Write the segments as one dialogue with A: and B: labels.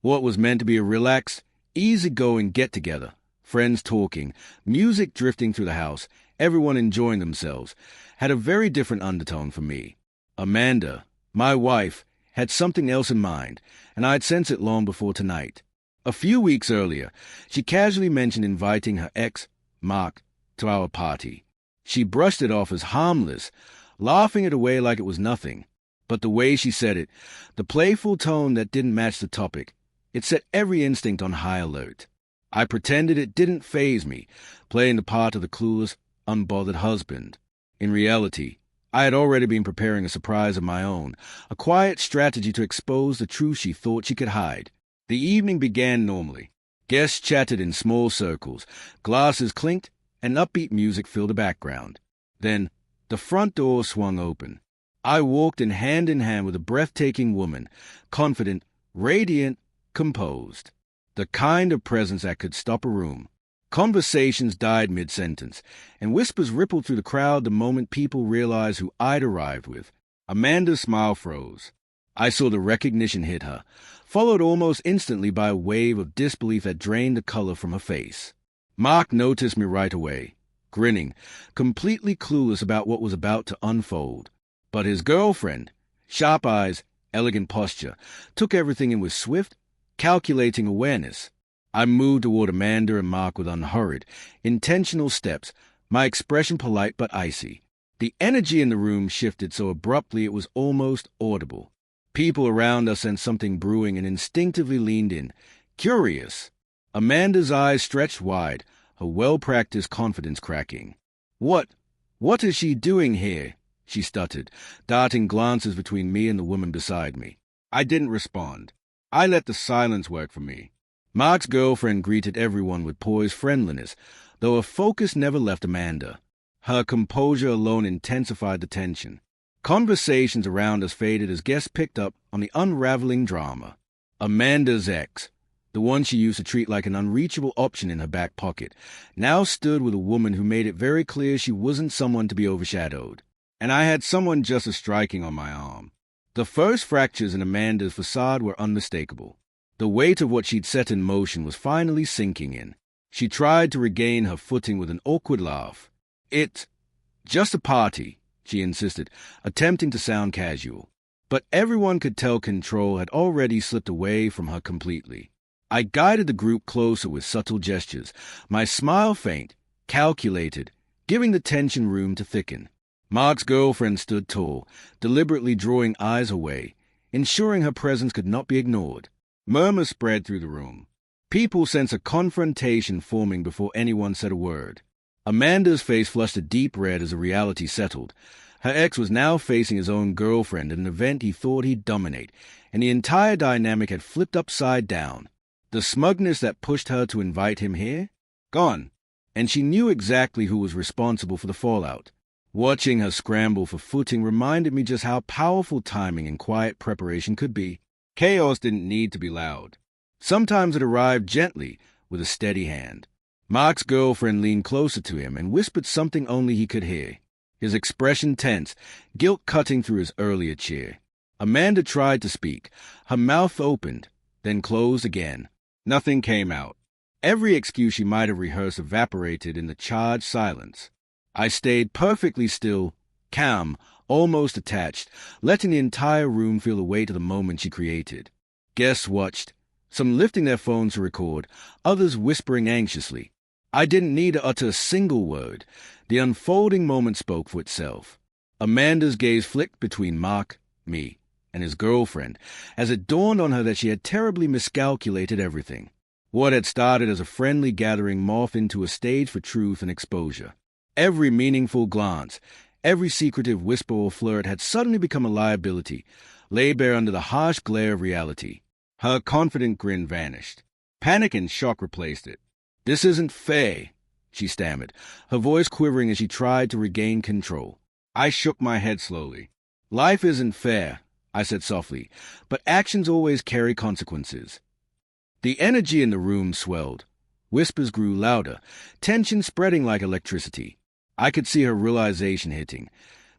A: What was meant to be a relaxed, easygoing get-together, friends talking, music drifting through the house, everyone enjoying themselves, had a very different undertone for me. Amanda, my wife, had something else in mind, and I'd sensed it long before tonight. A few weeks earlier, she casually mentioned inviting her ex, Mark, to our party. She brushed it off as harmless, laughing it away like it was nothing. But the way she said it, the playful tone that didn't match the topic, it set every instinct on high alert. I pretended it didn't faze me, playing the part of the clueless, unbothered husband. In reality, I had already been preparing a surprise of my own, a quiet strategy to expose the truth she thought she could hide. The evening began normally. Guests chatted in small circles, glasses clinked, and upbeat music filled the background. Then, the front door swung open. I walked in hand with a breathtaking woman, confident, radiant, composed. The kind of presence that could stop a room. Conversations died mid-sentence, and whispers rippled through the crowd the moment people realized who I'd arrived with. Amanda's smile froze. I saw the recognition hit her, followed almost instantly by a wave of disbelief that drained the color from her face. Mark noticed me right away, grinning, completely clueless about what was about to unfold. But his girlfriend, sharp eyes, elegant posture, took everything in with swift, calculating awareness. I moved toward Amanda and Mark with unhurried, intentional steps, my expression polite but icy. The energy in the room shifted so abruptly it was almost audible. People around us sensed something brewing and instinctively leaned in, curious. Amanda's eyes stretched wide, her well-practiced confidence cracking. What is she doing here?" she stuttered, darting glances between me and the woman beside me. I didn't respond. I let the silence work for me. Mark's girlfriend greeted everyone with poised friendliness, though her focus never left Amanda. Her composure alone intensified the tension. Conversations around us faded as guests picked up on the unraveling drama. Amanda's ex, the one she used to treat like an unreachable option in her back pocket, now stood with a woman who made it very clear she wasn't someone to be overshadowed. And I had someone just as striking on my arm. The first fractures in Amanda's facade were unmistakable. The weight of what she'd set in motion was finally sinking in. She tried to regain her footing with an awkward laugh. "It's just a party," she insisted, attempting to sound casual. But everyone could tell control had already slipped away from her completely. I guided the group closer with subtle gestures, my smile faint, calculated, giving the tension room to thicken. Mark's girlfriend stood tall, deliberately drawing eyes away, ensuring her presence could not be ignored. Murmurs spread through the room. People sensed a confrontation forming before anyone said a word. Amanda's face flushed a deep red as the reality settled. Her ex was now facing his own girlfriend at an event he thought he'd dominate, and the entire dynamic had flipped upside down. The smugness that pushed her to invite him here? Gone. And she knew exactly who was responsible for the fallout. Watching her scramble for footing reminded me just how powerful timing and quiet preparation could be. Chaos didn't need to be loud. Sometimes it arrived gently, with a steady hand. Mark's girlfriend leaned closer to him and whispered something only he could hear. His expression tense, guilt cutting through his earlier cheer. Amanda tried to speak. Her mouth opened, then closed again. Nothing came out. Every excuse she might have rehearsed evaporated in the charged silence. I stayed perfectly still, calm, almost attached, letting the entire room feel the weight of the moment she created. Guests watched, some lifting their phones to record, others whispering anxiously. I didn't need to utter a single word. The unfolding moment spoke for itself. Amanda's gaze flicked between Mark, me, and his girlfriend, as it dawned on her that she had terribly miscalculated everything. What had started as a friendly gathering morphed into a stage for truth and exposure. Every meaningful glance, every secretive whisper or flirt had suddenly become a liability, laid bare under the harsh glare of reality. Her confident grin vanished. Panic and shock replaced it. "This isn't fair," she stammered, her voice quivering as she tried to regain control. I shook my head slowly. "Life isn't fair," I said softly, "but actions always carry consequences." The energy in the room swelled. Whispers grew louder, tension spreading like electricity. I could see her realization hitting.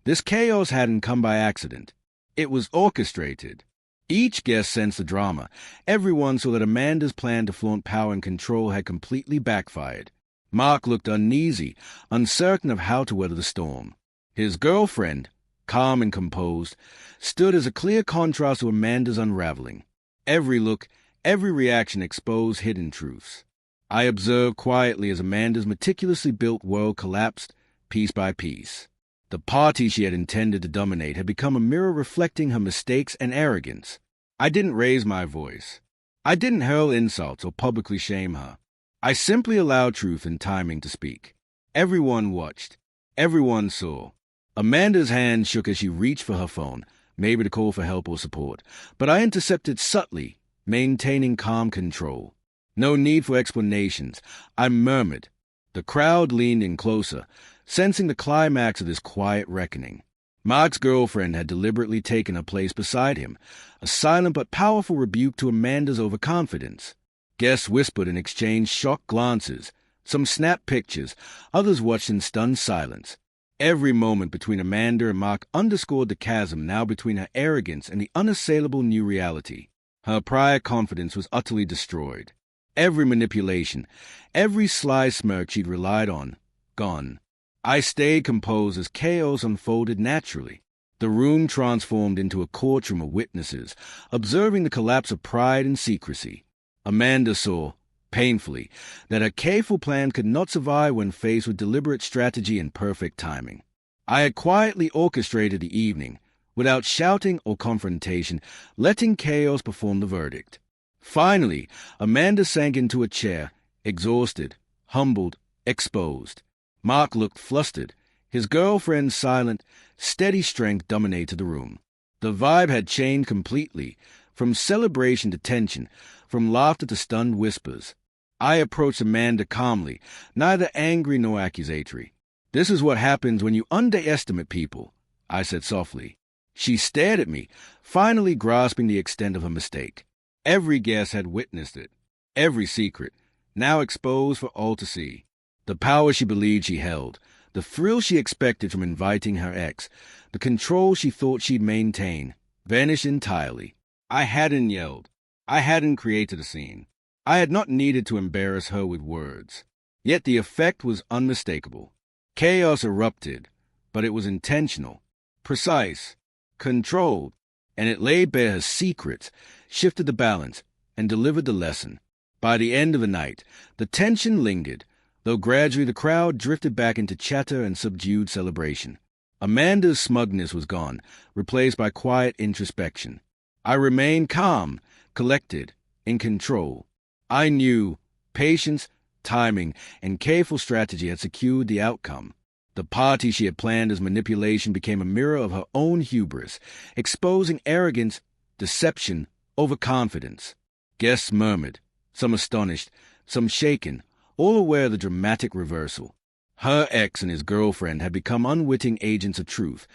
A: This chaos hadn't come by accident. It was orchestrated. Each guest sensed the drama. Everyone saw that Amanda's plan to flaunt power and control had completely backfired. Mark looked uneasy, uncertain of how to weather the storm. His girlfriend, calm and composed, stood as a clear contrast to Amanda's unraveling. Every look, every reaction exposed hidden truths. I observed quietly as Amanda's meticulously built world collapsed, piece by piece. The party she had intended to dominate had become a mirror reflecting her mistakes and arrogance. I didn't raise my voice. I didn't hurl insults or publicly shame her. I simply allowed truth and timing to speak. Everyone watched. Everyone saw. Amanda's hand shook as she reached for her phone, maybe to call for help or support, but I intercepted subtly, maintaining calm control. No need for explanations. I murmured. The crowd leaned in closer, sensing the climax of this quiet reckoning. Mark's girlfriend had deliberately taken her place beside him, a silent but powerful rebuke to Amanda's overconfidence. Guests whispered and exchanged shocked glances. Some snapped pictures, others watched in stunned silence. Every moment between Amanda and Mark underscored the chasm now between her arrogance and the unassailable new reality. Her prior confidence was utterly destroyed. Every manipulation, every sly smirk she'd relied on, gone. I stayed composed as chaos unfolded naturally. The room transformed into a courtroom of witnesses, observing the collapse of pride and secrecy. Amanda saw, painfully, that her careful plan could not survive when faced with deliberate strategy and perfect timing. I had quietly orchestrated the evening, without shouting or confrontation, letting chaos perform the verdict. Finally, Amanda sank into a chair, exhausted, humbled, exposed. Mark looked flustered. His girlfriend's silent, steady strength dominated the room. The vibe had changed completely, from celebration to tension, from laughter to stunned whispers. I approached Amanda calmly, neither angry nor accusatory. "This is what happens when you underestimate people," I said softly. She stared at me, finally grasping the extent of her mistake. Every guest had witnessed it, every secret, now exposed for all to see. The power she believed she held, the thrill she expected from inviting her ex, the control she thought she'd maintain, vanished entirely. I hadn't yelled. I hadn't created a scene. I had not needed to embarrass her with words. Yet the effect was unmistakable. Chaos erupted, but it was intentional, precise, controlled, and it laid bare her secrets, shifted the balance, and delivered the lesson. By the end of the night, the tension lingered, though gradually the crowd drifted back into chatter and subdued celebration. Amanda's smugness was gone, replaced by quiet introspection. I remained calm, collected, in control. I knew patience, timing, and careful strategy had secured the outcome. The party she had planned as manipulation became a mirror of her own hubris, exposing arrogance, deception, overconfidence. Guests murmured, some astonished, some shaken, all aware of the dramatic reversal. Her ex and his girlfriend had become unwitting agents of truth,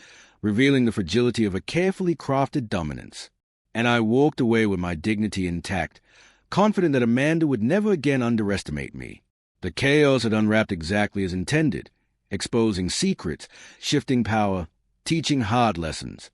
A: revealing the fragility of a carefully crafted dominance. And I walked away with my dignity intact, confident that Amanda would never again underestimate me. The chaos had unwrapped exactly as intended, exposing secrets, shifting power, teaching hard lessons.